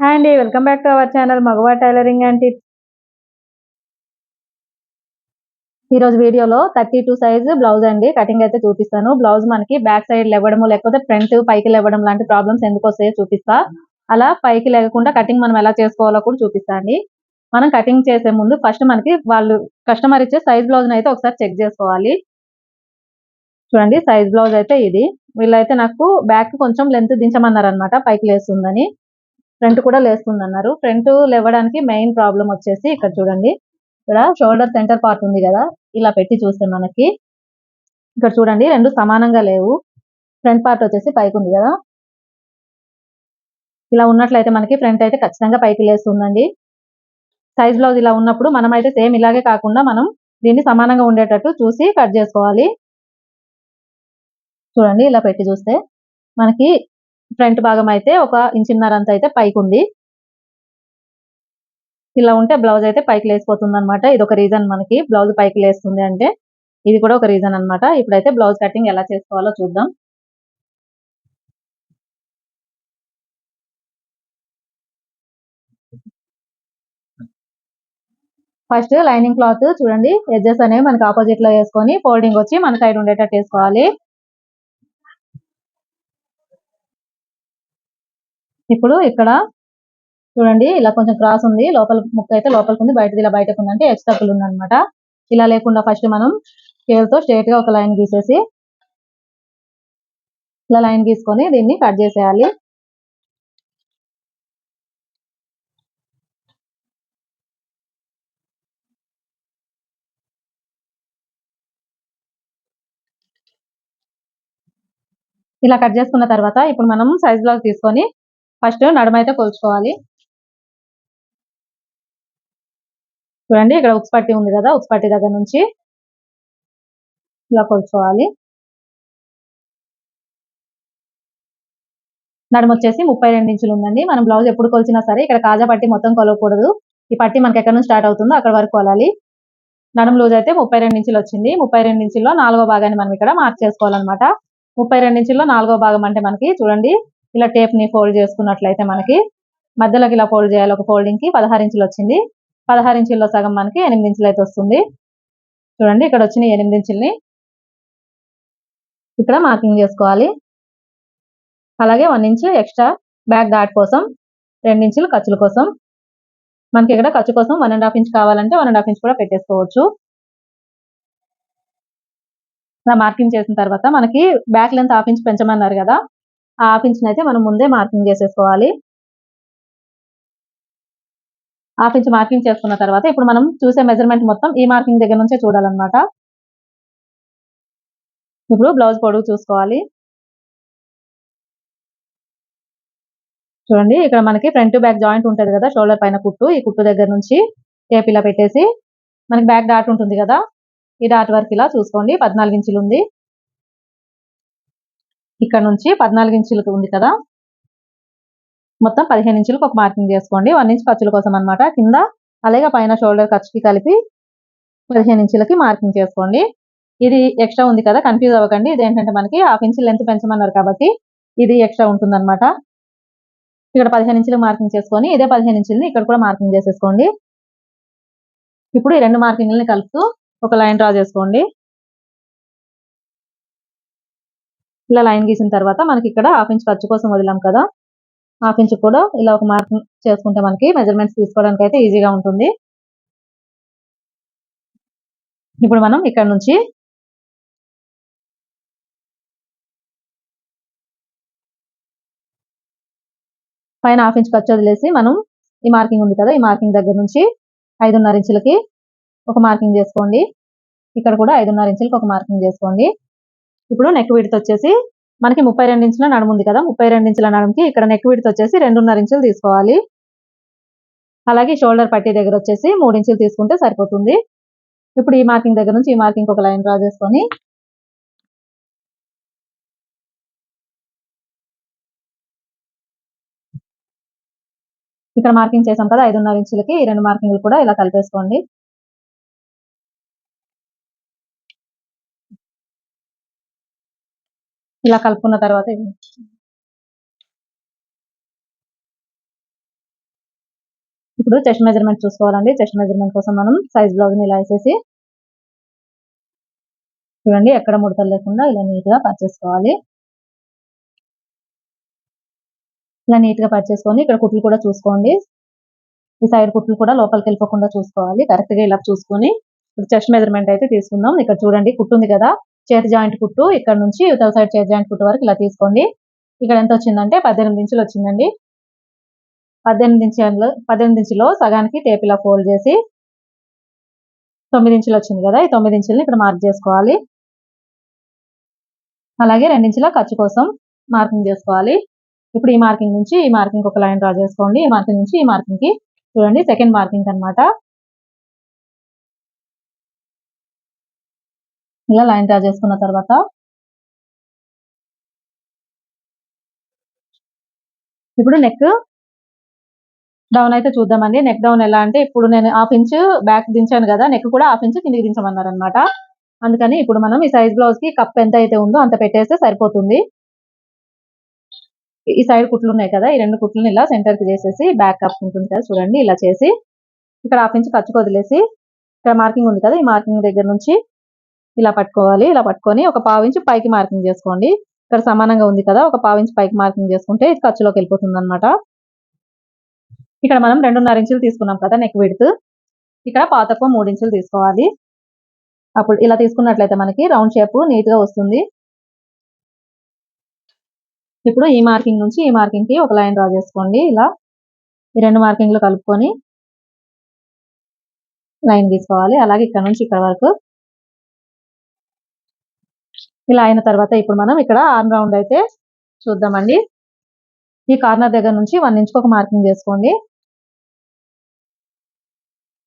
Hi అండి. Welcome back to our channel మగవా tailoring and tips. ఈరోజు వీడియోలో 32 సైజ్ బ్లౌజ్ అండి కటింగ్ అయితే చూపిస్తాను. బ్లౌజ్ మనకి బ్యాక్ సైడ్ లెవ్వడము లేకపోతే ఫ్రంట్ పైకి లెవ్వడం లాంటి ప్రాబ్లమ్స్ ఎందుకు వస్తాయో చూపిస్తా. అలా పైకి లేకుండా కటింగ్ మనం ఎలా చేసుకోవాలో కూడా చూపిస్తా అండి. మనం కటింగ్ చేసే ముందు ఫస్ట్ మనకి వాళ్ళు కస్టమర్ ఇచ్చే సైజ్ బ్లౌజ్ అయితే ఒకసారి చెక్ చేసుకోవాలి. చూడండి సైజ్ బ్లౌజ్ అయితే ఇది. వీళ్ళైతే నాకు బ్యాక్ కొంచెం లెంత్ దించమన్నారనమాట పైకి లేస్తుందని. ఫ్రంట్ కూడా లేస్తుందన్నారు. ఫ్రంట్ లేవడానికి మెయిన్ ప్రాబ్లం వచ్చేసి ఇక్కడ చూడండి. ఇక్కడ షోల్డర్ సెంటర్ పార్ట్ ఉంది కదా, ఇలా పెట్టి చూస్తే మనకి ఇక్కడ చూడండి 2 సమానంగా లేవు. ఫ్రంట్ పార్ట్ వచ్చేసి పైకి ఉంది కదా, ఇలా ఉన్నట్లయితే మనకి ఫ్రంట్ అయితే ఖచ్చితంగా పైకి లేస్తుందండి. సైజ్ బ్లౌజ్ ఇలా ఉన్నప్పుడు మనం అయితే సేమ్ ఇలాగే కాకుండా మనం దీన్ని సమానంగా ఉండేటట్టు చూసి కట్ చేసుకోవాలి. చూడండి ఇలా పెట్టి చూస్తే మనకి ఫ్రంట్ భాగం అయితే 1.5 ఇంచ్ అంత అయితే పైకి ఉంది. ఇలా ఉంటే బ్లౌజ్ అయితే పైకి లేసిపోతుంది అనమాట. ఇది ఒక రీజన్ మనకి బ్లౌజ్ పైకి లేస్తుంది అంటే, ఇది కూడా ఒక రీజన్ అనమాట. ఇప్పుడైతే బ్లౌజ్ కటింగ్ ఎలా చేసుకోవాలో చూద్దాం. ఫస్ట్ లైనింగ్ క్లాత్ చూడండి, ఎడ్జెస్ అనేవి మనకి ఆపోజిట్ లో వేసుకొని ఫోల్డింగ్ వచ్చి మన సైడ్ ఉండేటట్టు వేసుకోవాలి. ఇప్పుడు ఇక్కడ చూడండి ఇలా కొంచెం క్రాస్ ఉంది, లోపల ముక్క అయితే లోపలికి ఉంది, బయటది ఇలా బయటకు ఉంది, అంటే ఎక్స్ తక్కువ ఉంది అనమాట. ఇలా లేకుండా ఫస్ట్ మనం స్కేల్ తో స్ట్రైట్ గా ఒక లైన్ గీసేసి ఇలా లైన్ గీసుకొని దీన్ని కట్ చేసేయాలి. ఇలా కట్ చేసుకున్న తర్వాత ఇప్పుడు మనం సైజ్ బ్లౌజ్ తీసుకొని ఫస్ట్ నడుమైతే కొలుచుకోవాలి. చూడండి ఇక్కడ ఉక్స్ పట్టి ఉంది కదా, ఉక్స్ పట్టి దగ్గర నుంచి ఇలా కొలుచుకోవాలి. నడుము వచ్చేసి 32 ఇంచులు ఉందండి. మనం బ్లౌజ్ ఎప్పుడు కొలిచినా సరే ఇక్కడ కాజా పట్టి మొత్తం కొలవకూడదు. ఈ పట్టి మనకి ఎక్కడ నుంచి స్టార్ట్ అవుతుందో అక్కడ వరకు కొలాలి. నడుము లూజ్ అయితే 32 ఇంచులు వచ్చింది. 32 ఇంచుల్లో 4వ భాగాన్ని మనం ఇక్కడ మార్క్ చేసుకోవాలన్నమాట. 32 ఇంచుల్లో 4వ భాగం అంటే మనకి చూడండి ఇలా టేప్ ని ఫోల్డ్ చేసుకున్నట్లయితే మనకి మధ్యలోకి ఇలా ఫోల్డ్ చేయాలి. ఒక ఫోల్డింగ్ కి 16 ఇంచులు వచ్చింది. 16 ఇంచుల్లో సగం మనకి 8 ఇంచులు అయితే వస్తుంది. చూడండి ఇక్కడ వచ్చిన 8 ఇంచుల్ని ఇక్కడ మార్కింగ్ చేసుకోవాలి. అలాగే 1 ఇంచ్ ఎక్స్ట్రా బ్యాక్ డాట్ కోసం, 2 ఇంచులు ఖర్చుల కోసం. మనకి ఇక్కడ ఖర్చు కోసం 1.5 ఇంచ్ కావాలంటే 1.5 ఇంచ్ కూడా పెట్టేసుకోవచ్చు. ఇలా మార్కింగ్ చేసిన తర్వాత మనకి బ్యాక్ లెంత్ 1/2 ఇంచ్ పెంచమన్నారు కదా, ఆ 1/2 ఇంచ్ అయితే మనం ముందే మార్కింగ్ చేసేసుకోవాలి. 1/2 ఇంచ్ మార్కింగ్ చేసుకున్న తర్వాత ఇప్పుడు మనం చూసే మెజర్మెంట్ మొత్తం ఈ మార్కింగ్ దగ్గర నుంచే చూడాలన్నమాట. ఇప్పుడు బ్లౌజ్ పొడవు చూసుకోవాలి. చూడండి ఇక్కడ మనకి ఫ్రంట్ బ్యాక్ జాయింట్ ఉంటది కదా, షోల్డర్ పైన కుట్టు, ఈ కుట్టు దగ్గర నుంచి టేప్ ఇలా పెట్టేసి మనకి బ్యాక్ డాట్ ఉంటుంది కదా, ఈ డాట్ వరకు ఇలా చూసుకోండి. 14 ఇంచులు ఉంది. ఇక్కడ నుంచి 14 ఇంచులకు ఉంది కదా, మొత్తం 15 ఇంచులకు ఒక మార్కింగ్ చేసుకోండి. 1 ఇంచ్ ఖర్చుల కోసం అనమాట. కింద అలాగే పైన షోల్డర్ ఖర్చుకి కలిపి 15 ఇంచులకి మార్కింగ్ చేసుకోండి. ఇది ఎక్స్ట్రా ఉంది కదా, కన్ఫ్యూజ్ అవ్వకండి. ఇది ఏంటంటే మనకి 1/2 ఇంచ్ లెంత్ పెంచమన్నారు కాబట్టి ఇది ఎక్స్ట్రా ఉంటుంది అనమాట. ఇక్కడ 15 ఇంచులు మార్కింగ్ చేసుకొని ఇదే 15 ఇంచులని ఇక్కడ కూడా మార్కింగ్ చేసేసుకోండి. ఇప్పుడు ఈ 2 మార్కింగ్లని కలుపుతూ ఒక లైన్ డ్రా చేసుకోండి. ఇలా లైన్ గీసిన తర్వాత మనకి ఇక్కడ 1/2 ఇంచ్ ఖర్చు కోసం వదిలాం కదా, 1/2 ఇంచ్ కూడా ఇలా ఒక మార్కింగ్ చేసుకుంటే మనకి మెజర్మెంట్స్ తీసుకోవడానికి అయితే ఈజీగా ఉంటుంది. ఇప్పుడు మనం ఇక్కడ నుంచి పైన 1/2 ఇంచ్ ఖర్చు వదిలేసి మనం ఈ మార్కింగ్ ఉంది కదా, ఈ మార్కింగ్ దగ్గర నుంచి 5.5 ఇంచులకి ఒక మార్కింగ్ చేసుకోండి. ఇక్కడ కూడా 5.5 ఇంచులకి ఒక మార్కింగ్ చేసుకోండి. ఇప్పుడు నెక్ విడ్త్ వచ్చేసి మనకి 32 ఇంచుల నడుము ఉంది కదా, 32 ఇంచుల నడుముకి ఇక్కడ నెక్ విడ్త్ వచ్చేసి 2.5 ఇంచులు తీసుకోవాలి. అలాగే షోల్డర్ పట్టీ దగ్గర వచ్చేసి 3 ఇంచులు తీసుకుంటే సరిపోతుంది. ఇప్పుడు ఈ మార్కింగ్ దగ్గర నుంచి ఈ మార్కింగ్ ఒక లైన్ డ్రా చేసుకొని ఇక్కడ మార్కింగ్ చేసాం కదా 5.5 ఇంచులకి, ఈ 2 మార్కింగ్లు కూడా ఇలా కలిపేసుకోండి. ఇలా కలుపుకున్న తర్వాత ఇప్పుడు చెస్ట్ మెజర్మెంట్ చూసుకోవాలండి. చెస్ట్ మెజర్మెంట్ కోసం మనం సైజ్ బ్లౌజ్ ని ఇలా వేసేసి చూడండి ఎక్కడ ముడతలు లేకుండా ఇలా నీట్ గా పర్చేసుకోవాలి. ఇలా నీట్ గా పర్చేసుకొని ఇక్కడ కుట్లు కూడా చూసుకోండి. ఈ సైడ్ కుట్లు కూడా లోపలికి వెళ్ళిపోకుండా చూసుకోవాలి. కరెక్ట్ గా ఇలా చూసుకొని ఇప్పుడు చెస్ట్ మెజర్మెంట్ అయితే తీసుకుందాం. ఇక్కడ చూడండి కుట్టు ఉంది కదా, చేతి జాయింట్ కుట్టు ఇక్కడ నుంచి ఇవతల సైడ్ చేతి జాయింట్ కుట్టు వరకు ఇలా తీసుకోండి. ఇక్కడ ఎంత వచ్చిందంటే 18 ఇంచులు వచ్చిందండి. 18 ఇంచులో సగానికి టేప్ ఇలా ఫోల్డ్ చేసి 9 ఇంచులు వచ్చింది కదా, ఈ 9 ఇంచుల్ని ఇక్కడ మార్క్ చేసుకోవాలి. అలాగే 2 ఇంచుల ఖర్చు కోసం మార్కింగ్ చేసుకోవాలి. ఇప్పుడు ఈ మార్కింగ్ నుంచి ఈ మార్కింగ్ ఒక లైన్ డ్రా చేసుకోండి. ఈ మార్కింగ్ నుంచి ఈ మార్కింగ్ కి చూడండి సెకండ్ మార్కింగ్ అన్నమాట. ఇలా లైన్ డ్రా చేసుకున్న తర్వాత ఇప్పుడు నెక్ డౌన్ అయితే చూద్దామండి. నెక్ డౌన్ ఎలా అంటే ఇప్పుడు నేను 1/2 ఇంచ్ బ్యాక్ దించాను కదా, నెక్ కూడా 1/2 ఇంచ్ కిందికి దించమన్నారు అనమాట. అందుకని ఇప్పుడు మనం ఈ సైజ్ బ్లౌజ్ కి కప్ ఎంత అయితే ఉందో అంత పెట్టేస్తే సరిపోతుంది. ఈ సైడ్ కుట్లు ఉన్నాయి కదా, ఈ 2 కుట్లను ఇలా సెంటర్ కి చేసేసి బ్యాక్ కప్ ఉంటుంది కదా చూడండి, ఇలా చేసి ఇక్కడ 1/2 ఇంచ్ ఖర్చుకు వదిలేసి ఇక్కడ మార్కింగ్ ఉంది కదా, ఈ మార్కింగ్ దగ్గర నుంచి ఇలా పట్టుకోవాలి. ఇలా పట్టుకొని ఒక 1/2 ఇంచ్ పైకి మార్కింగ్ చేసుకోండి. ఇక్కడ సమానంగా ఉంది కదా, ఒక 1/2 ఇంచ్ పైకి మార్కింగ్ చేసుకుంటే ఇది ఖర్చులోకి వెళ్ళిపోతుంది అనమాట. ఇక్కడ మనం 2.5 ఇంచులు తీసుకున్నాం కదా నెక్ విడ్త్, ఇక్కడ పాతకు 3 ఇంచులు తీసుకోవాలి. అప్పుడు ఇలా తీసుకున్నట్లయితే మనకి రౌండ్ షేప్ నీట్ గా వస్తుంది. ఇప్పుడు ఈ మార్కింగ్ నుంచి ఈ మార్కింగ్ కి ఒక లైన్ డ్రా చేసుకోండి. ఇలా ఈ 2 మార్కింగ్లు కలుపుకొని లైన్ తీసుకోవాలి. అలాగే ఇక్కడ నుంచి ఇక్కడ వరకు ఇలా అయిన తర్వాత ఇప్పుడు మనం ఇక్కడ ఆర్మ్ రౌండ్ అయితే చూద్దామండి. ఈ కార్నర్ దగ్గర నుంచి 1 ఇంచ్ ఒక మార్కింగ్ చేసుకోండి.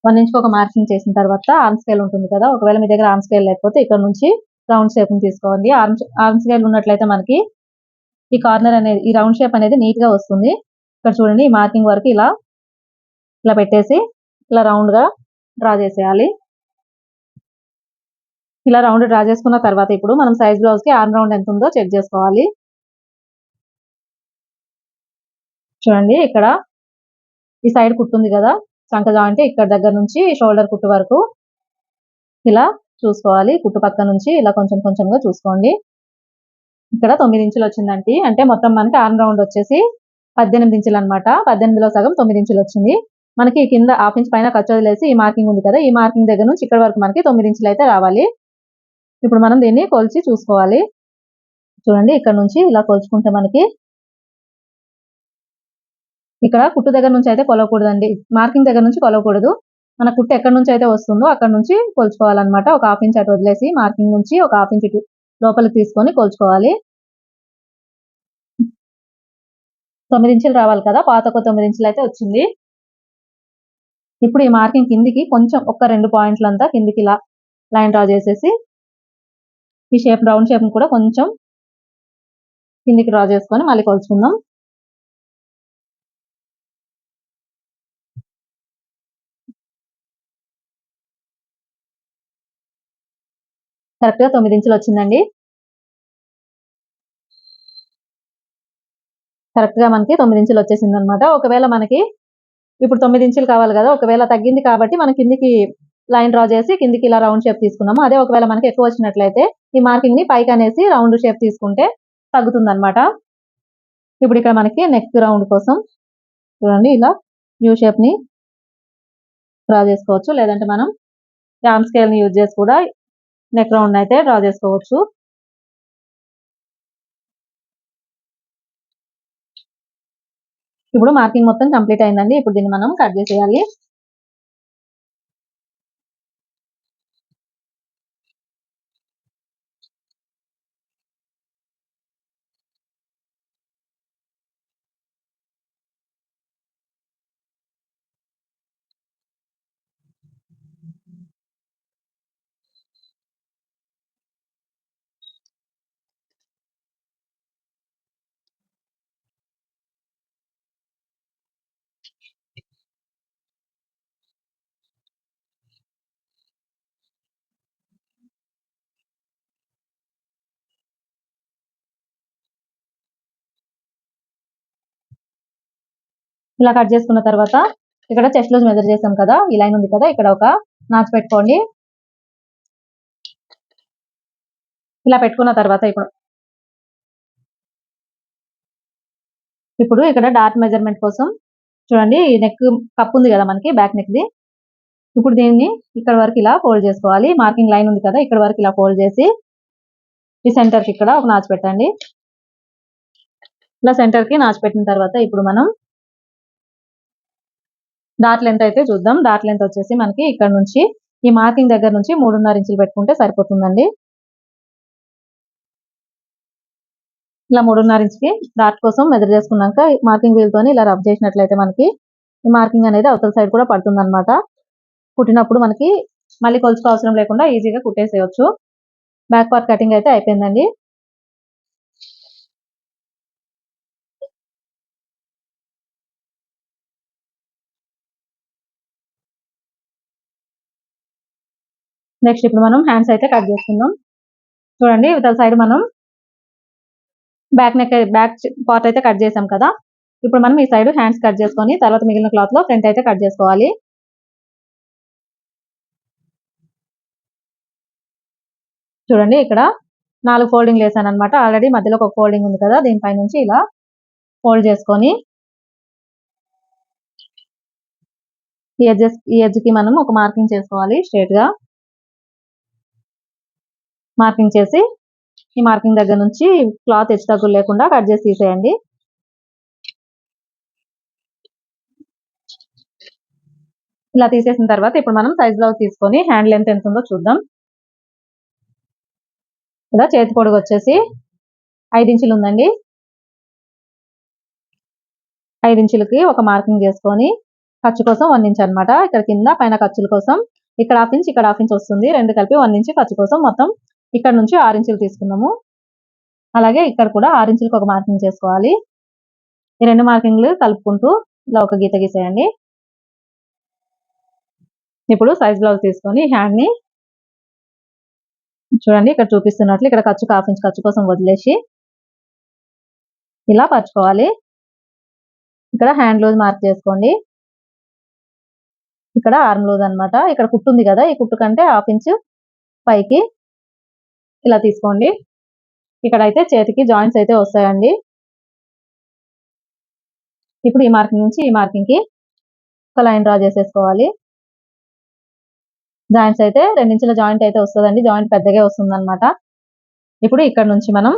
1 ఇంచ్ ఒక మార్కింగ్ చేసిన తర్వాత ఆర్మ్ స్కేల్ ఉంటుంది కదా, ఒకవేళ మీ దగ్గర ఆర్మ్ స్కేల్ లేకపోతే ఇక్కడ నుంచి రౌండ్ షేప్ ని తీసుకోండి. ఆర్మ్ స్కేల్ ఉన్నట్లయితే మనకి ఈ కార్నర్ అనేది ఈ రౌండ్ షేప్ అనేది నీట్ గా వస్తుంది. ఇక్కడ చూడండి ఈ మార్కింగ్ వరకు ఇలా ఇలా పెట్టేసి ఇలా రౌండ్ గా డ్రా చేసేయాలి. ఇలా రౌండ్ డ్రా చేసుకున్న తర్వాత ఇప్పుడు మనం సైజ్ బ్లౌజ్ కి ఆర్మ్ రౌండ్ ఎంత ఉందో చెక్ చేసుకోవాలి. చూడండి ఇక్కడ ఈ సైడ్ కుట్టుంది కదా, చంక జాయింట్ ఇక్కడ దగ్గర నుంచి షోల్డర్ కుట్టు వరకు ఇలా చూసుకోవాలి. కుట్టు పక్క నుంచి ఇలా కొంచెం కొంచెంగా చూసుకోండి. ఇక్కడ 9 ఇంచులు వచ్చిందండి. అంటే మొత్తం మనకి ఆర్మ్ రౌండ్ వచ్చేసి 18 ఇంచులు అనమాట. 18లో సగం 9 ఇంచులు వచ్చింది. మనకి కింద 1/2 ఇంచ్ పైన ఖర్చు వదిలేసి ఈ మార్కింగ్ ఉంది కదా, ఈ మార్కింగ్ దగ్గర నుంచి ఇక్కడ వరకు మనకి 9 ఇంచులు అయితే రావాలి. ఇప్పుడు మనం దీన్ని కొలిచి చూసుకోవాలి. చూడండి ఇక్కడ నుంచి ఇలా కొలుచుకుంటే మనకి ఇక్కడ కుట్టు దగ్గర నుంచి అయితే కొలవకూడదండి, మార్కింగ్ దగ్గర నుంచి కొలవకూడదు. మన కుట్టు ఎక్కడి నుంచి అయితే వస్తుందో అక్కడ నుంచి కొలుచుకోవాలన్నమాట. ఒక 1/2 ఇంచ్ అటు వదిలేసి మార్కింగ్ నుంచి ఒక 1/2 ఇంచ్ లోపలికి తీసుకొని కొలుచుకోవాలి. 9 ఇంచులు రావాలి కదా, పాత ఒక 9 ఇంచులు అయితే వచ్చింది. ఇప్పుడు ఈ మార్కింగ్ కిందికి కొంచెం ఒక 2 పాయింట్లంతా కిందికి ఇలా లైన్ డ్రా చేసేసి ఈ షేప్ రౌండ్ షేప్ కూడా కొంచెం కిందికి డ్రా చేసుకొని మళ్ళీ కొలుచుకుందాం. కరెక్ట్ గా 9 ఇంచులు వచ్చిందండి. కరెక్ట్ గా మనకి 9 ఇంచులు వచ్చేసింది అనమాట. ఒకవేళ మనకి ఇప్పుడు 9 ఇంచులు కావాలి కదా, ఒకవేళ తగ్గింది కాబట్టి మనం కిందికి లైన్ డ్రా చేసి కిందికి ఇలా రౌండ్ షేప్ తీసుకున్నాము. అదే ఒకవేళ మనకి ఎక్కువ వచ్చినట్లయితే ఈ మార్కింగ్ ని పైకి అనేసి రౌండ్ షేప్ తీసుకుంటే తగ్గుతుంది అనమాట. ఇప్పుడు ఇక్కడ మనకి నెక్ రౌండ్ కోసం చూడండి ఇలా యూ షేప్ ని డ్రా చేసుకోవచ్చు, లేదంటే మనం ఆర్మ్ స్కేల్ ని యూజ్ చేసి కూడా నెక్ రౌండ్ అయితే డ్రా చేసుకోవచ్చు. ఇప్పుడు మార్కింగ్ మొత్తం కంప్లీట్ అయిందండి. ఇప్పుడు దీన్ని మనం కట్ చేసేయాలి. ఇలా కట్ చేసుకున్న తర్వాత ఇక్కడ చెస్ట్ లూజ్ మెజర్ చేసాం కదా, ఈ లైన్ ఉంది కదా, ఇక్కడ ఒక నాచ్ పెట్టుకోండి. ఇలా పెట్టుకున్న తర్వాత ఇప్పుడు ఇక్కడ డార్ట్ మెజర్మెంట్ కోసం చూడండి, ఈ నెక్ కప్ ఉంది కదా మనకి, బ్యాక్ నెక్ ది. ఇప్పుడు దీన్ని ఇక్కడ వరకు ఇలా ఫోల్డ్ చేసుకోవాలి. మార్కింగ్ లైన్ ఉంది కదా, ఇక్కడ వరకు ఇలా ఫోల్డ్ చేసి ఈ సెంటర్ కి ఇక్కడ ఒక నాచ్ పెట్టండి. ఇలా సెంటర్ కి నాచ్ పెట్టిన తర్వాత ఇప్పుడు మనం డాట్ లెంత్ అయితే చూద్దాం. డాట్ లెంత్ వచ్చేసి మనకి ఇక్కడ నుంచి ఈ మార్కింగ్ దగ్గర నుంచి 3.5 ఇంచులు పెట్టుకుంటే సరిపోతుందండి. ఇలా 3.5 ఇంచుకి డాట్ కోసం మెజర్ చేసుకున్నాక మార్కింగ్ వీల్ తోని ఇలా రబ్ చేసినట్లయితే మనకి ఈ మార్కింగ్ అనేది అవతల సైడ్ కూడా పడుతుంది అనమాట. కుట్టినప్పుడు మనకి మళ్ళీ కొలుచుకో అవసరం లేకుండా ఈజీగా కుట్టేసేయచ్చు. బ్యాక్ పార్ట్ కటింగ్ అయితే అయిపోయిందండి. నెక్స్ట్ ఇప్పుడు మనం హ్యాండ్స్ అయితే కట్ చేసుకుందాం. చూడండి, ఇవతల సైడ్ మనం బ్యాక్ పార్ట్ అయితే కట్ చేసాం కదా, ఇప్పుడు మనం ఈ సైడ్ హ్యాండ్స్ కట్ చేసుకొని తర్వాత మిగిలిన క్లాత్ లో ఫ్రంట్ అయితే కట్ చేసుకోవాలి. చూడండి, ఇక్కడ 4 ఫోల్డింగ్ వేసాను అనమాట. ఆల్రెడీ మధ్యలో ఒక ఫోల్డింగ్ ఉంది కదా, దీనిపై నుంచి ఇలా ఫోల్డ్ చేసుకొని ఈ ఎడ్జ్ కి మనం ఒక మార్కింగ్ చేసుకోవాలి. స్ట్రైట్ గా మార్కింగ్ చేసి ఈ మార్కింగ్ దగ్గర నుంచి క్లాత్ హెచ్చు తగ్గులు లేకుండా కట్ చేసి తీసేయండి. ఇలా తీసేసిన తర్వాత ఇప్పుడు మనం సైజ్ బ్లౌజ్ తీసుకొని హ్యాండ్ లెంత్ ఎంత ఉందో చూద్దాం. ఇలా చేతి పొడుగు వచ్చేసి 5 ఇంచులు ఉందండి. 5 ఇంచులకి ఒక మార్కింగ్ చేసుకొని ఖర్చు కోసం 1 ఇంచ్ అనమాట. ఇక్కడ కింద పైన ఖర్చుల కోసం ఇక్కడ 1/2 ఇంచ్ ఇక్కడ 1/2 ఇంచ్ వస్తుంది. రెండు కలిపి 1 ఇంచ్ ఖర్చు కోసం మొత్తం ఇక్కడ నుంచి 6 ఇంచులు తీసుకున్నాము. అలాగే ఇక్కడ కూడా 6 ఇంచులకు ఒక మార్కింగ్ చేసుకోవాలి. ఈ రెండు మార్కింగ్లు కలుపుకుంటూ ఇలా ఒక గీత గీసేయండి. ఇప్పుడు సైజ్ బ్లౌజ్ తీసుకొని హ్యాండ్ ని చూడండి, ఇక్కడ చూపిస్తున్నట్లు ఇక్కడ ఖర్చుకు 1/2 ఇంచ్ ఖర్చు కోసం వదిలేసి ఇలా పరుచుకోవాలి. ఇక్కడ హ్యాండ్ లూజ్ మార్క్ చేసుకోండి. ఇక్కడ ఆర్మ్ లూజ్ అనమాట. ఇక్కడ కుట్టు ఉంది కదా, ఈ కుట్టు కంటే 1/2 ఇంచ్ పైకి ఇలా తీసుకోండి. ఇక్కడ అయితే చేతికి జాయింట్స్ అయితే వస్తాయండి. ఇప్పుడు ఈ మార్కింగ్ నుంచి ఈ మార్కింగ్ కి ఒక లైన్ డ్రా చేసేసుకోవాలి. జాయింట్స్ అయితే 2 ఇంచుల జాయింట్ అయితే వస్తుందండి. జాయింట్ పెద్దగా వస్తుంది అనమాట. ఇప్పుడు ఇక్కడ నుంచి మనం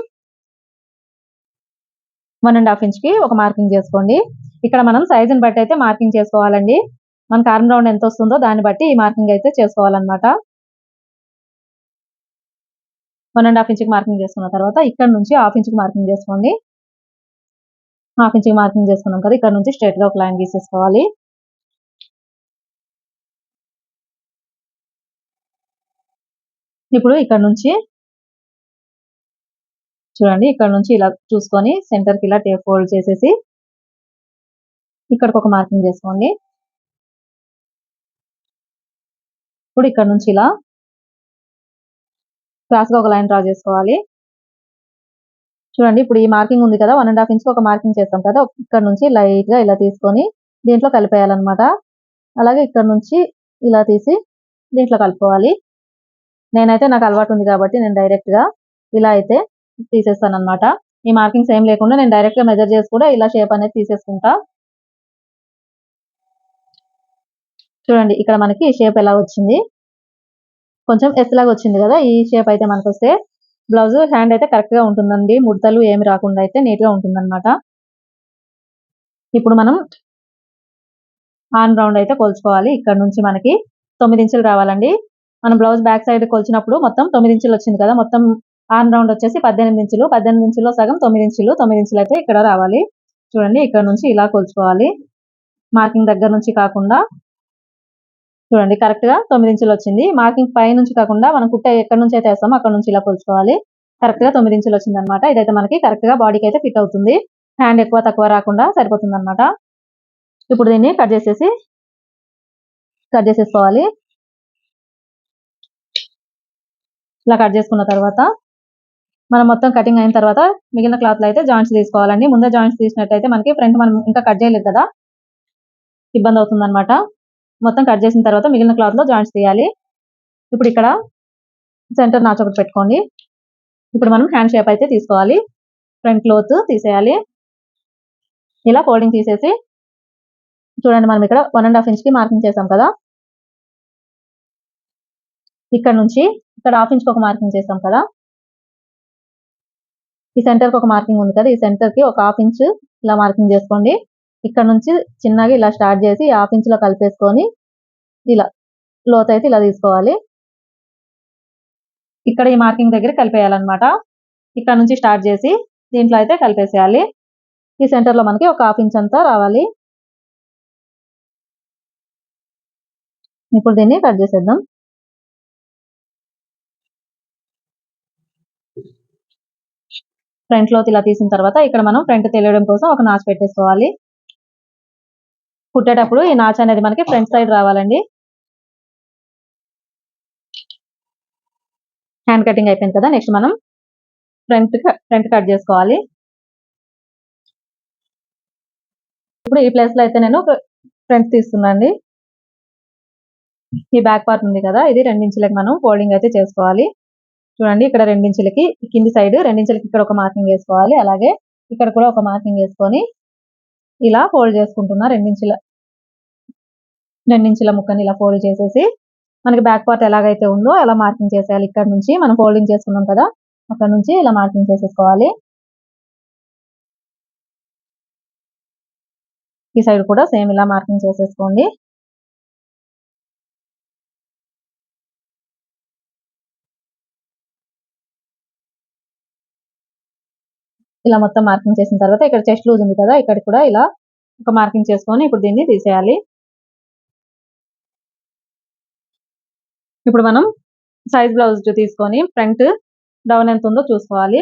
1.5 ఇంచ్ కి ఒక మార్కింగ్ చేసుకోండి. ఇక్కడ మనం సైజుని బట్టి అయితే మార్కింగ్ చేసుకోవాలండి. మనకు ఆర్మ్ రౌండ్ ఎంత వస్తుందో దాన్ని బట్టి ఈ మార్కింగ్ అయితే చేసుకోవాలన్నమాట. 1.5 ఇంచ్ కి మార్కింగ్ చేసుకున్న తర్వాత ఇక్కడ నుంచి 1/2 ఇంచ్ కి మార్కింగ్ చేసుకోండి. 1/2 ఇంచ్ కి మార్కింగ్ చేసుకున్నాం కదా, ఇక్కడ నుంచి స్ట్రైట్ గా ఒక లైన్ గీసేసుకోవాలి. ఇప్పుడు ఇక్కడ నుంచి చూడండి, ఇక్కడ నుంచి ఇలా చూసుకొని సెంటర్ కి ఇలా టేప్ ఫోల్డ్ చేసేసి ఇక్కడికి ఒక మార్కింగ్ చేసుకోండి. ఇప్పుడు ఇక్కడ నుంచి ఇలా క్రాస్ గా ఒక లైన్ డ్రా చేసుకోవాలి. చూడండి, ఇప్పుడు ఈ మార్కింగ్ ఉంది కదా, 1.5 ఇంచ్ కి ఒక మార్కింగ్ చేస్తాం కదా, ఇక్కడ నుంచి లైట్ గా ఇలా తీసుకొని దీంట్లో కలిపేయాలన్నమాట. అలాగే ఇక్కడ నుంచి ఇలా తీసి దీంట్లో కలుపుకోవాలి. నేనైతే నాకు అలవాటు ఉంది కాబట్టి నేను డైరెక్ట్ గా ఇలా అయితే తీసేస్తాను అనమాట. ఈ మార్కింగ్స్ ఏం లేకుండా నేను డైరెక్ట్ గా మెజర్ చేసి కూడా ఇలా షేప్ అనేది తీసేసుకుంటా. చూడండి, ఇక్కడ మనకి ఈ షేప్ ఎలా వచ్చింది, కొంచెం ఎస్ లాగా వచ్చింది కదా. ఈ షేప్ అయితే మనకు వస్తే బ్లౌజ్ హ్యాండ్ అయితే కరెక్ట్ గా ఉంటుందండి. ముడతలు ఏమి రాకుండా అయితే నీట్ గా ఉంటుంది అనమాట. ఇప్పుడు మనం ఆర్మ్ రౌండ్ అయితే కొలుచుకోవాలి. ఇక్కడ నుంచి మనకి 9 ఇంచులు రావాలండి. మనం బ్లౌజ్ బ్యాక్ సైడ్ కొలిచినప్పుడు మొత్తం 9 ఇంచులు వచ్చింది కదా, మొత్తం ఆర్మ్ రౌండ్ వచ్చేసి 18 ఇంచులు. 18 ఇంచుల్లో సగం 9 ఇంచులు. 9 ఇంచులు అయితే ఇక్కడ రావాలి. చూడండి, ఇక్కడ నుంచి ఇలా కొలుచుకోవాలి. మార్కింగ్ దగ్గర నుంచి కాకుండా చూడండి కరెక్ట్ గా 9 ఇంచులు వచ్చింది. మార్కింగ్ పై నుంచి కాకుండా మనం కుట్ట ఎక్కడ నుంచి అయితే వేస్తామో అక్కడ నుంచి ఇలా కొలుచుకోవాలి. కరెక్ట్ గా 9 ఇంచులు వచ్చింది అనమాట. ఇదైతే మనకి కరెక్ట్ గా బాడీకి అయితే ఫిట్ అవుతుంది. హ్యాండ్ ఎక్కువ తక్కువ రాకుండా సరిపోతుంది అనమాట. ఇప్పుడు దీన్ని కట్ చేసేసుకోవాలి. ఇలా కట్ చేసుకున్న తర్వాత మనం మొత్తం కటింగ్ అయిన తర్వాత మిగిలిన క్లాత్ లో అయితే జాయింట్స్ తీసుకోవాలండి. ముందే జాయింట్స్ తీసినట్టయితే మనకి ఫ్రంట్ మనం ఇంకా కట్ చేయలేదు కదా, ఇబ్బంది అవుతుందన్నమాట. మొత్తం కట్ చేసిన తర్వాత మిగిలిన క్లాత్లో జాయింట్స్ తీయాలి. ఇప్పుడు ఇక్కడ సెంటర్ నాచ్ ఒకటి పెట్టుకోండి. ఇప్పుడు మనం హ్యాండ్ షేప్ అయితే తీసుకోవాలి. ఫ్రంట్ క్లోత్ తీసేయాలి. ఇలా ఫోల్డింగ్ తీసేసి చూడండి, మనం ఇక్కడ 1.5 ఇంచ్కి మార్కింగ్ చేసాం కదా, ఇక్కడ నుంచి ఇక్కడ 1/2 ఇంచ్కి ఒక మార్కింగ్ చేసాం కదా, ఈ సెంటర్కి ఒక మార్కింగ్ ఉంది కదా, ఈ సెంటర్కి ఒక 1/2 ఇంచ్ ఇలా మార్కింగ్ చేసుకోండి. ఇక్కడ నుంచి చిన్నగా ఇలా స్టార్ట్ చేసి 1/2 ఇంచ్లో కలిపేసుకొని ఇలా లోత్ అయితే ఇలా తీసుకోవాలి. ఇక్కడ ఈ మార్కింగ్ దగ్గర కలిపేయాలన్నమాట. ఇక్కడ నుంచి స్టార్ట్ చేసి దీంట్లో అయితే కలిపేసేయాలి. ఈ సెంటర్లో మనకి ఒక 1/2 ఇంచ్ అంతా రావాలి. ఇప్పుడు దీన్ని కట్ చేసేద్దాం. ఫ్రంట్ లోత్ ఇలా తీసిన తర్వాత ఇక్కడ మనం ఫ్రంట్ తెలియడం కోసం ఒక నాచ్ పెట్టేసుకోవాలి. కుట్టేటప్పుడు ఈ నాచ్ అనేది మనకి ఫ్రంట్ సైడ్ రావాలండి. హ్యాండ్ కటింగ్ అయిపోయింది కదా, నెక్స్ట్ మనం ఫ్రంట్ కట్ చేసుకోవాలి. ఇప్పుడు ఈ ప్లేస్ లో అయితే నేను ఫ్రంట్ తీస్తున్నాండి. ఈ బ్యాక్ పార్ట్ ఉంది కదా, ఇది 2 ఇంచులకి మనం ఫోల్డింగ్ అయితే చేసుకోవాలి. చూడండి, ఇక్కడ 2 ఇంచులకి కింది సైడ్ 2 ఇంచులకి ఇక్కడ ఒక మార్కింగ్ వేసుకోవాలి. అలాగే ఇక్కడ కూడా ఒక మార్కింగ్ వేసుకొని ఇలా ఫోల్డ్ చేసుకుంటున్నా. 2 ఇంచుల ముక్కని ఇలా ఫోల్డ్ చేసేసి మనకి బ్యాక్ పార్ట్ ఎలాగైతే ఉందో అలా మార్కింగ్ చేసేయాలి. ఇక్కడ నుంచి మనం ఫోల్డింగ్ చేసుకున్నాం కదా, అక్కడ నుంచి ఇలా మార్కింగ్ చేసేసుకోవాలి. ఈ సైడ్ కూడా సేమ్ ఇలా మార్కింగ్ చేసేసుకోండి. ఇలా మొత్తం మార్కింగ్ చేసిన తర్వాత ఇక్కడ చెస్ట్ లూజ్ ఉంది కదా, ఇక్కడ కూడా ఇలా ఒక మార్కింగ్ చేసుకొని ఇప్పుడు దీన్ని తీసేయాలి. ఇప్పుడు మనం సైజ్ బ్లౌజ్ తీసుకొని ఫ్రంట్ డౌన్ ఎంత ఉందో చూసుకోవాలి.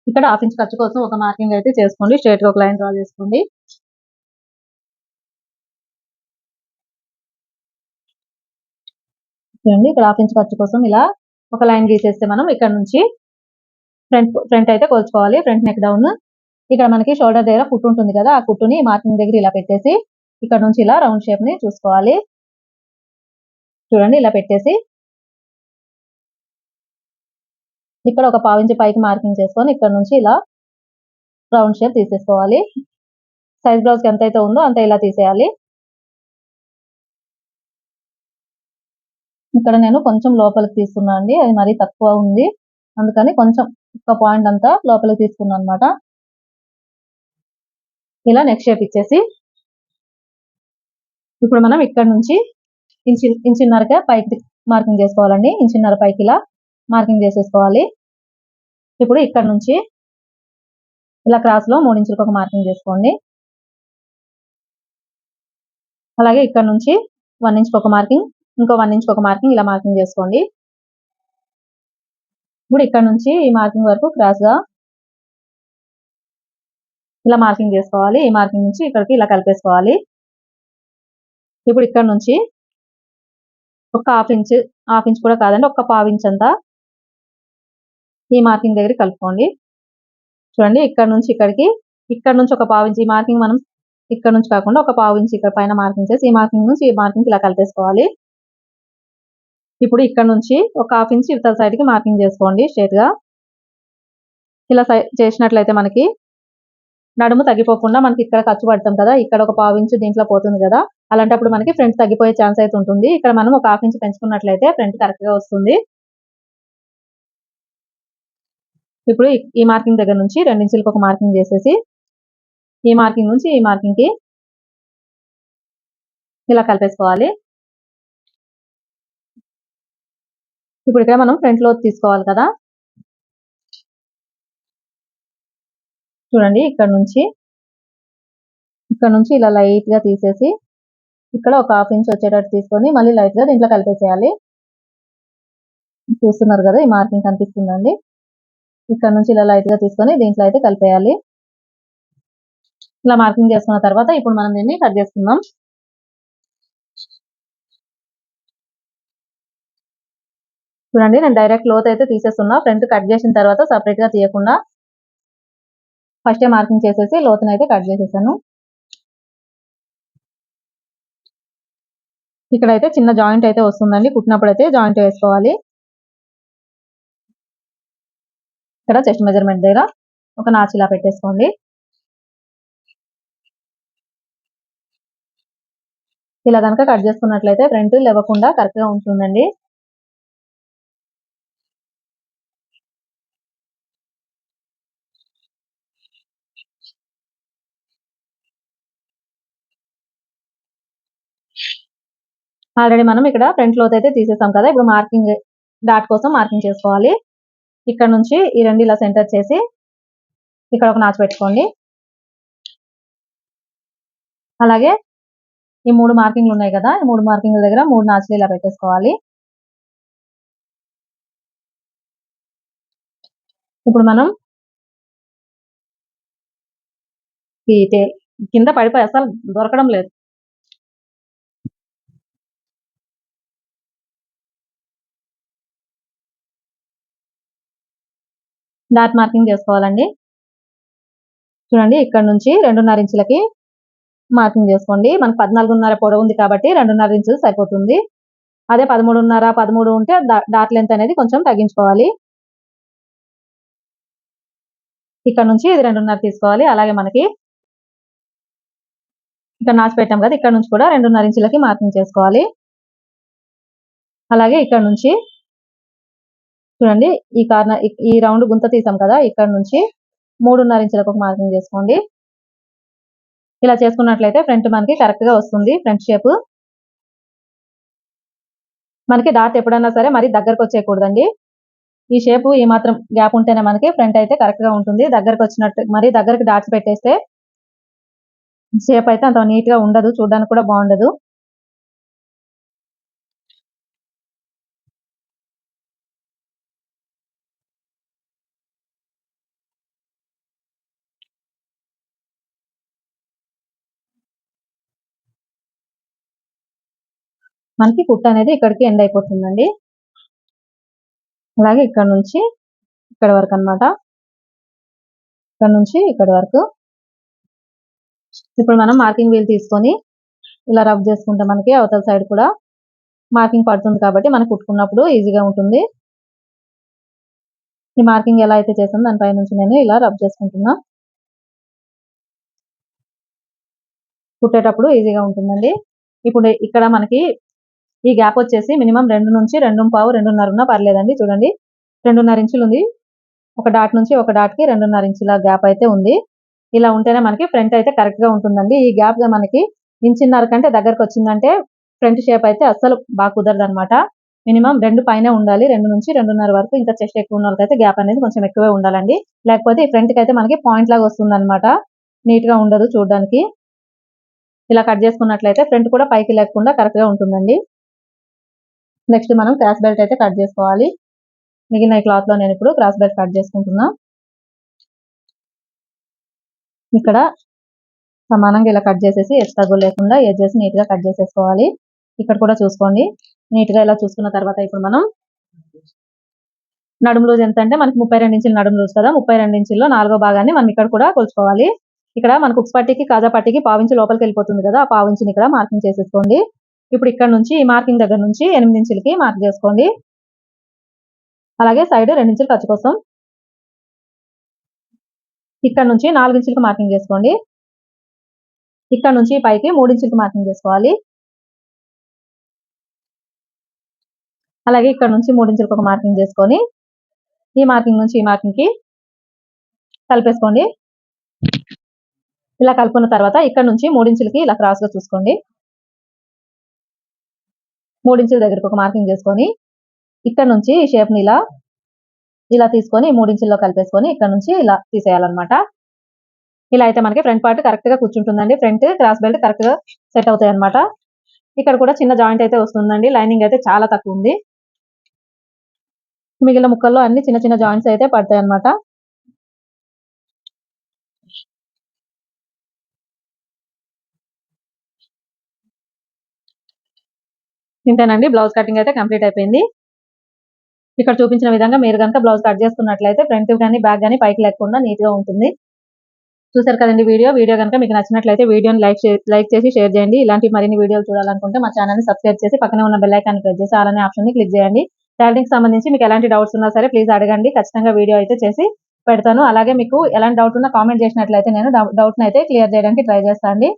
ఇక్కడ 1/2 ఇంచ్ ఖర్చు కోసం ఒక మార్కింగ్ అయితే చేసుకోండి. స్ట్రైట్ గా ఒక లైన్ డ్రా చేసుకోండి. చూడండి, ఇక్కడ 1/2 ఇంచ్ ఖర్చు కోసం ఇలా ఒక లైన్ గీసేస్తే మనం ఇక్కడ నుంచి ఫ్రంట్ అయితే కొలుచుకోవాలి. ఫ్రంట్ నెక్ డౌన్ ఇక్కడ మనకి షోల్డర్ దగ్గర కుట్టు ఉంటుంది కదా, ఆ కుట్టుని మార్కింగ్ దగ్గర ఇలా పెట్టేసి ఇక్కడ నుంచి ఇలా రౌండ్ షేప్ ని చూసుకోవాలి. చూడండి, ఇలా పెట్టేసి ఇక్కడ ఒక 1/2 ఇంచ్ పైకి మార్కింగ్ చేసుకొని ఇక్కడ నుంచి ఇలా రౌండ్ షేప్ తీసేసుకోవాలి. సైజ్ బ్లౌజ్ కి ఎంత అయితే ఉందో అంత ఇలా తీసేయాలి. ఇక్కడ నేను కొంచెం లోపలికి తీసుకున్నా అండి, అది మరీ తక్కువ ఉంది, అందుకని కొంచెం ఒక పాయింట్ అంతా లోపలికి తీసుకున్నాను అనమాట. ఇలా నెక్ షేప్ ఇచ్చేసి ఇప్పుడు మనం ఇక్కడ నుంచి ఇంచున్నరగా పైకి మార్కింగ్ చేసుకోవాలండి. ఇంచున్నర పైకి ఇలా మార్కింగ్ చేసేసుకోవాలి. ఇప్పుడు ఇక్కడ నుంచి ఇలా క్రాస్ లో 3 ఇంచులకు ఒక మార్కింగ్ చేసుకోండి. అలాగే ఇక్కడ నుంచి 1 ఇంచ్ ఒక మార్కింగ్, ఇంకో 1 ఇంచ్ ఒక మార్కింగ్ ఇలా మార్కింగ్ చేసుకోండి. ఇప్పుడు ఇక్కడ నుంచి ఈ మార్కింగ్ వరకు క్రాస్ గా ఇలా మార్కింగ్ చేసుకోవాలి. ఈ మార్కింగ్ నుంచి ఇక్కడికి ఇలా కలిపేసుకోవాలి. ఇప్పుడు ఇక్కడ నుంచి ఒక హాఫ్ ఇంచ్ కూడా కాదండి, ఒక 1/2 ఇంచ్ అంతా ఈ మార్కింగ్ దగ్గర కలుపుకోండి. చూడండి, ఇక్కడ నుంచి ఇక్కడికి, ఇక్కడ నుంచి ఒక 1/2 ఇంచ్ ఈ మార్కింగ్ మనం ఇక్కడ నుంచి కాకుండా ఒక 1/2 ఇంచ్ ఇక్కడ పైన మార్కింగ్ చేసి ఈ మార్కింగ్ నుంచి ఈ మార్కింగ్ ఇలా కలిపేసుకోవాలి. ఇప్పుడు ఇక్కడ నుంచి ఒక 1/2 ఇంచ్ ఇవతల సైడ్ కి మార్కింగ్ చేసుకోండి స్ట్రైట్ గా. ఇలా చేసినట్లయితే మనకి నడుము తగ్గిపోకుండా మనకి ఇక్కడ ఖర్చు పడతాం కదా, ఇక్కడ ఒక 1/2 ఇంచ్ దీంట్లో పోతుంది కదా, అలాంటప్పుడు మనకి ఫ్రంట్ తగ్గిపోయే ఛాన్స్ అయితే ఉంటుంది. ఇక్కడ మనం ఒక 1/2 ఇంచ్ పెంచుకున్నట్లయితే ఫ్రంట్ కరెక్ట్ గా వస్తుంది. ఇప్పుడు ఈ మార్కింగ్ దగ్గర నుంచి 2 ఇంచులకు ఒక మార్కింగ్ చేసేసి ఈ మార్కింగ్ నుంచి ఈ మార్కింగ్ కి ఇలా కలిపేసుకోవాలి. ఇప్పుడు ఇక్కడ మనం ఫ్రంట్ లోత్ తీసుకోవాలి కదా, చూడండి ఇక్కడ నుంచి ఇలా లైట్ గా తీసేసి ఇక్కడ ఒక 1/2 ఇంచ్ వచ్చేటట్టు తీసుకొని మళ్ళీ లైట్ గా దీంట్లో కలిపేసేయాలి. చూస్తున్నారు కదా, ఈ మార్కింగ్ కనిపిస్తుందండి. ఇక్కడ నుంచి ఇలా లైట్ గా తీసుకొని దీంట్లో అయితే కలిపేయాలి. ఇలా మార్కింగ్ చేసుకున్న తర్వాత ఇప్పుడు మనం దీన్ని కట్ చేసుకుందాం. చూడండి, నేను డైరెక్ట్ లోత్ అయితే తీసేస్తున్నా. ఫ్రంట్ కట్ చేసిన తర్వాత సపరేట్ గా తీయకుండా ఫస్టే మార్కింగ్ చేసేసి లోతునైతే కట్ చేసేసాను. ఇక్కడైతే చిన్న జాయింట్ అయితే వస్తుందండి. కుట్టినప్పుడు అయితే జాయింట్ వేసుకోవాలి. ఇక్కడ చెస్ట్ మెజర్మెంట్ దగ్గర ఒక నాచ్ ఇలా పెట్టేసుకోండి. ఇలా కనుక కట్ చేసుకున్నట్లయితే ఫ్రంట్ లేవకుండా కరెక్ట్ గా ఉంటుందండి. ఆల్రెడీ మనం ఇక్కడ ఫ్రంట్ లోత్ అయితే తీసేసాం కదా. ఇప్పుడు మార్కింగ్ డాట్ కోసం మార్కింగ్ చేసుకోవాలి. ఇక్కడ నుంచి ఈ రెండు ఇలా సెంటర్ చేసి ఇక్కడ ఒక నాచ్ పెట్టుకోండి. అలాగే ఈ 3 మార్కింగ్లు ఉన్నాయి కదా, ఈ 3 మార్కింగ్ల దగ్గర 3 నాచ్లు ఇలా పెట్టేసుకోవాలి. ఇప్పుడు మనం కింద పడిపోయి అసలు దొరకడం లేదు. డాట్ మార్కింగ్ చేసుకోవాలండి. చూడండి ఇక్కడ నుంచి 2.5 ఇంచులకి మార్కింగ్ చేసుకోండి. మనకు 14.5 పొడవు ఉంది కాబట్టి 2.5 ఇంచులు సరిపోతుంది. అదే 13.5, 13 ఉంటే డాట్ లెంత్ అనేది కొంచెం తగ్గించుకోవాలి. ఇక్కడ నుంచి ఇది 2.5 తీసుకోవాలి. అలాగే మనకి ఇక్కడ నాచ్ పెట్టాం కదా, ఇక్కడ నుంచి కూడా 2.5 ఇంచులకి మార్కింగ్ చేసుకోవాలి. అలాగే ఇక్కడ నుంచి చూడండి ఈ కార్నర్ ఈ రౌండ్ గుంత తీసాం కదా, ఇక్కడ నుంచి 3.5 ఇంచులకు ఒక మార్కింగ్ చేసుకోండి. ఇలా చేసుకున్నట్లయితే ఫ్రంట్ మనకి కరెక్ట్ గా వస్తుంది. ఫ్రంట్ షేప్ మనకి డాట్ ఎప్పుడన్నా సరే మరి దగ్గరకు వచ్చేయకూడదండి. ఈ షేప్ ఈ మాత్రం గ్యాప్ ఉంటేనే మనకి ఫ్రంట్ అయితే కరెక్ట్ గా ఉంటుంది. దగ్గరకు వచ్చినట్టు మరి దగ్గరకు డాట్స్ పెట్టేస్తే షేప్ అయితే అంత నీట్ గా ఉండదు, చూడడానికి కూడా బాగుండదు. మనకి కుట్ట అనేది ఇక్కడికి ఎండ్ అయిపోతుందండి. అలాగే ఇక్కడ నుంచి ఇక్కడ వరకు అన్నమాట, ఇక్కడ నుంచి ఇక్కడ వరకు. ఇప్పుడు మనం మార్కింగ్ వీల్ తీసుకొని ఇలా రబ్ చేసుకుంటే మనకి అవతల సైడ్ కూడా మార్కింగ్ పడుతుంది కాబట్టి మనకు కుట్టుకున్నప్పుడు ఈజీగా ఉంటుంది. ఈ మార్కింగ్ ఎలా అయితే చేసామో దానిపై నుంచి నేను ఇలా రబ్ చేసుకుంటున్నా. కుట్టేటప్పుడు ఈజీగా ఉంటుందండి. ఇప్పుడు ఇక్కడ మనకి ఈ గ్యాప్ వచ్చేసి మినిమం 2 నుంచి 2.5, 2.5 ఉన్నా పర్లేదండి. చూడండి 2.5 ఇంచులు ఉంది. ఒక డాట్ నుంచి ఒక డాట్ కి 2.5 ఇంచుల గ్యాప్ అయితే ఉంది. ఇలా ఉంటేనే మనకి ఫ్రంట్ అయితే కరెక్ట్ గా ఉంటుందండి. ఈ గ్యాప్ గా మనకి 1.5 కంటే దగ్గరకు వచ్చిందంటే ఫ్రంట్ షేప్ అయితే అస్సలు బాగా కుదరదు అనమాట. మినిమం 2 పైనే ఉండాలి. 2 నుంచి 2.5 వరకు. ఇంకా చెస్ట్ ఎక్కువ ఉన్న వాళ్ళకైతే గ్యాప్ అనేది కొంచెం ఎక్కువే ఉండాలండి. లేకపోతే ఈ ఫ్రంట్ కి అయితే మనకి పాయింట్ లాగా వస్తుంది అనమాట. నీట్ గా ఉండదు చూడడానికి. ఇలా కట్ చేసుకున్నట్లయితే ఫ్రంట్ కూడా పైకి లేకుండా కరెక్ట్ గా ఉంటుందండి. నెక్స్ట్ మనం క్రాస్ బెల్ట్ అయితే కట్ చేసుకోవాలి. మిగిలిన క్లాత్ లో నేను ఇప్పుడు క్రాస్ బెల్ట్ కట్ చేసుకుంటున్నా. ఇక్కడ సమానంగా ఇలా కట్ చేసేసి ఎడ్జ్ తగ్గు లేకుండా ఎడ్జెస్ నీట్ గా కట్ చేసేసుకోవాలి. ఇక్కడ కూడా చూసుకోండి. నీట్ గా ఇలా చూసుకున్న తర్వాత ఇప్పుడు మనం నడుము లూజ్ ఎంత అంటే మనకి 32 ఇంచుల నడుము లూజ్ కదా, 32 ఇంచుల్లో 4వ భాగాన్ని మనం ఇక్కడ కూడా కొలుచుకోవాలి. ఇక్కడ మనకు ఉక్స్ పట్టీకి కాజా పట్టీకి 1/2 ఇంచు లోపలికి వెళ్ళిపోతుంది కదా, ఆ 1/2 ఇంచుని ఇక్కడ మార్కింగ్ చేసేసుకోండి. ఇప్పుడు ఇక్కడ నుంచి ఈ మార్కింగ్ దగ్గర నుంచి 8 ఇంచులకి మార్క్ చేసుకోండి. అలాగే సైడ్ 2 ఇంచులు ఖర్చు కోసం ఇక్కడ నుంచి 4 ఇంచులకు మార్కింగ్ చేసుకోండి. ఇక్కడ నుంచి పైకి 3 ఇంచులకు మార్కింగ్ చేసుకోవాలి. అలాగే ఇక్కడ నుంచి 3 ఇంచులకు ఒక మార్కింగ్ చేసుకొని ఈ మార్కింగ్ నుంచి ఈ మార్కింగ్ కి కలిపేసుకోండి. ఇలా కలుపుకున్న తర్వాత ఇక్కడ నుంచి 3 ఇంచులకి ఇలా క్రాస్ గా చూసుకోండి. 3 ఇంచుల దగ్గరకు ఒక మార్కింగ్ చేసుకొని ఇక్కడ నుంచి ఈ షేప్ ని ఇలా తీసుకొని 3 ఇంచుల్లో కలిపేసుకొని ఇక్కడ నుంచి ఇలా తీసేయాలన్నమాట. ఇలా అయితే మనకి ఫ్రంట్ పార్ట్ కరెక్ట్ గా కూర్చుంటుందండి. ఫ్రంట్ క్రాస్ బెల్ట్ కరెక్ట్ గా సెట్ అవుతాయి అనమాట. ఇక్కడ కూడా చిన్న జాయింట్ అయితే వస్తుందండి. లైనింగ్ అయితే చాలా తక్కువ ఉంది. మిగిలిన ముక్కల్లో అన్ని చిన్న చిన్న జాయింట్స్ అయితే పడతాయి అనమాట. ఇంతేనండి, బ్లౌజ్ కటింగ్ అయితే కంప్లీట్ అయిపోయింది. ఇక్కడ చూపించిన విధంగా మీరు కనుక బ్లౌజ్ కట్ చేసుకున్నట్లయితే ఫ్రంట్ కానీ బ్యాక్ కానీ పైకి లేకుండా నీట్ గా ఉంటుంది. చూసారు కదండి వీడియో కనుక మీకు నచ్చినట్లయితే వీడియోని లైక్ చేసి షేర్ చేయండి. ఇలాంటి మరిన్ని వీడియోలు చూడాలనుకుంటే మా ఛానల్ని సబ్స్క్రైబ్ చేసి పక్కనే ఉన్న బెల్ ఐకాన్ ప్రెస్ చేసి ఆల్ అనే ఆప్షన్ని క్లిక్ చేయండి. టైలరింగ్ సంబంధించి మీకు ఎలాంటి డౌట్స్ ఉన్నా సరే ప్లీజ్ అడగండి. ఖచ్చితంగా వీడియో అయితే చేసి పెడతాను. అలాగే మీకు ఎలాంటి డౌట్ ఉన్నా కామెంట్ చేసినట్లయితే నేను డౌట్‌ని అయితే క్లియర్ చేయడానికి ట్రై చేస్తా అండి.